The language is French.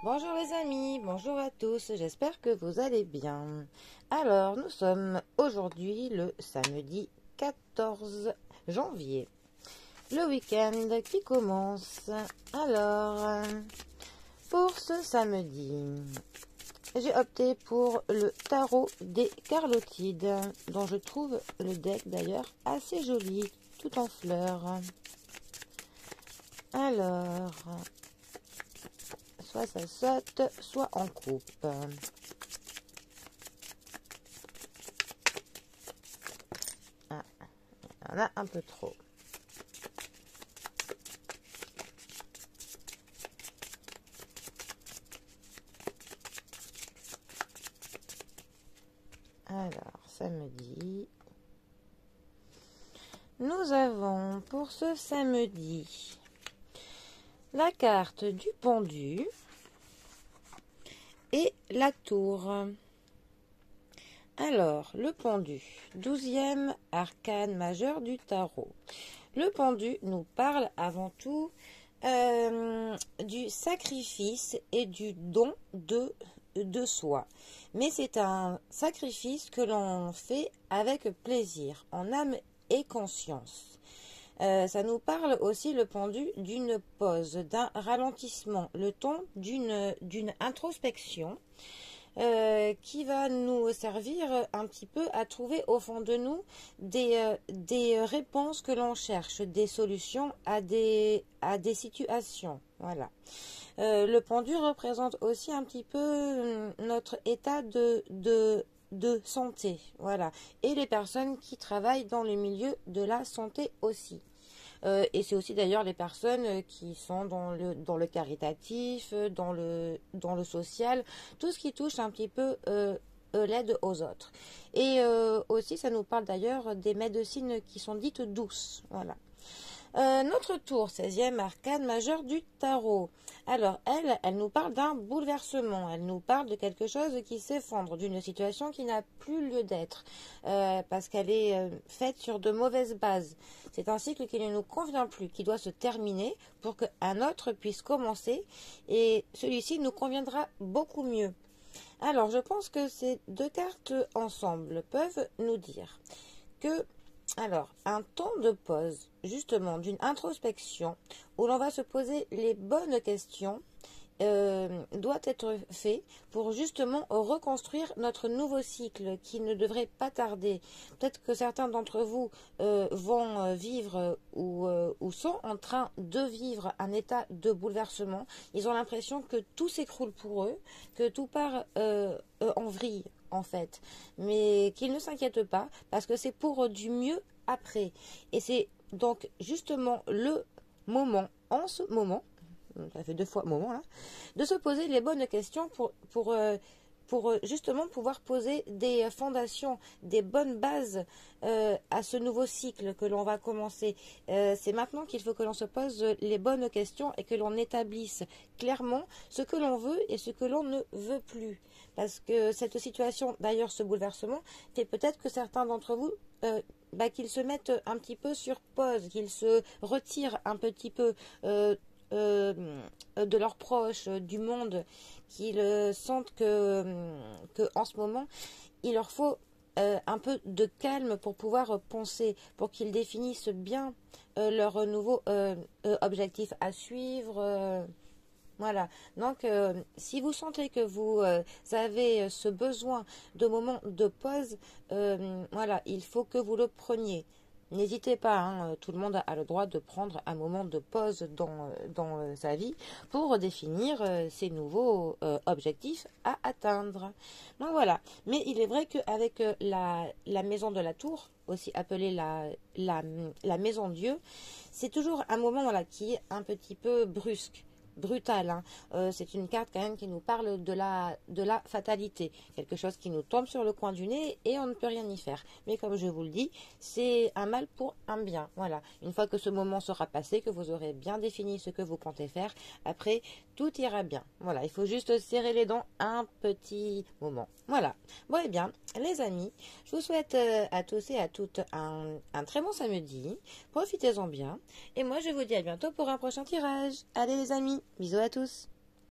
Bonjour les amis, bonjour à tous, j'espère que vous allez bien. Alors, nous sommes aujourd'hui le samedi 14 janvier, le week-end qui commence. Alors, pour ce samedi, j'ai opté pour le tarot des Carlotides, dont je trouve le deck d'ailleurs assez joli, tout en fleurs. Alors, soit ça saute, soit en coupe. Ah, il y en a un peu trop. Alors, samedi. Nous avons pour ce samedi la carte du pendu et la tour. Alors, le pendu, 12e arcane majeur du tarot. Le pendu nous parle avant tout du sacrifice et du don de soi. Mais c'est un sacrifice que l'on fait avec plaisir, en âme et conscience. Ça nous parle aussi, le pendu, d'une pause, d'un ralentissement, le temps d'une introspection qui va nous servir un petit peu à trouver au fond de nous des réponses que l'on cherche, des solutions à des situations. Voilà. Le pendu représente aussi un petit peu notre état de santé, voilà, et les personnes qui travaillent dans le milieu de la santé aussi. Et c'est aussi d'ailleurs les personnes qui sont dans le caritatif, dans le social, tout ce qui touche un petit peu l'aide aux autres. Et aussi, ça nous parle d'ailleurs des médecines qui sont dites douces, voilà. Notre tour, 16e arcane majeur du tarot. Alors, elle nous parle d'un bouleversement. Elle nous parle de quelque chose qui s'effondre, d'une situation qui n'a plus lieu d'être, parce qu'elle est faite sur de mauvaises bases. C'est un cycle qui ne nous convient plus, qui doit se terminer pour qu'un autre puisse commencer, et celui-ci nous conviendra beaucoup mieux. Alors, je pense que ces deux cartes ensemble peuvent nous dire que un temps de pause, justement, d'une introspection, où l'on va se poser les bonnes questions, doit être fait pour justement reconstruire notre nouveau cycle qui ne devrait pas tarder. Peut-être que certains d'entre vous vont vivre ou sont en train de vivre un état de bouleversement. Ils ont l'impression que tout s'écroule pour eux, que tout part en vrille en fait, mais qu'ils ne s'inquiètent pas parce que c'est pour du mieux après. Et c'est donc justement le moment, en ce moment, ça fait deux fois moment là, de se poser les bonnes questions pour justement pouvoir poser des fondations, des bonnes bases à ce nouveau cycle que l'on va commencer. C'est maintenant qu'il faut que l'on se pose les bonnes questions et que l'on établisse clairement ce que l'on veut et ce que l'on ne veut plus. Parce que cette situation, d'ailleurs ce bouleversement, fait peut-être que certains d'entre vous qu'ils se mettent un petit peu sur pause, qu'ils se retirent un petit peu de leurs proches, du monde, qu'ils sentent que en ce moment, il leur faut un peu de calme pour pouvoir penser, pour qu'ils définissent bien leur nouveau objectif à suivre. Voilà, donc si vous sentez que vous avez ce besoin de moment de pause, voilà, il faut que vous le preniez. N'hésitez pas, hein, tout le monde a le droit de prendre un moment de pause dans sa vie pour définir ses nouveaux objectifs à atteindre. Donc voilà, mais il est vrai qu'avec la maison de la tour, aussi appelée la maison Dieu, c'est toujours un moment voilà, qui est un petit peu brusque. Brutal, hein. C'est une carte quand même qui nous parle de la fatalité, quelque chose qui nous tombe sur le coin du nez et on ne peut rien y faire. Mais comme je vous le dis, c'est un mal pour un bien. Voilà, une fois que ce moment sera passé, que vous aurez bien défini ce que vous comptez faire, après tout ira bien. Voilà, il faut juste serrer les dents un petit moment. Voilà. Bon et bien, les amis, je vous souhaite à tous et à toutes un très bon samedi. Profitez-en bien. Et moi, je vous dis à bientôt pour un prochain tirage. Allez les amis, bisous à tous.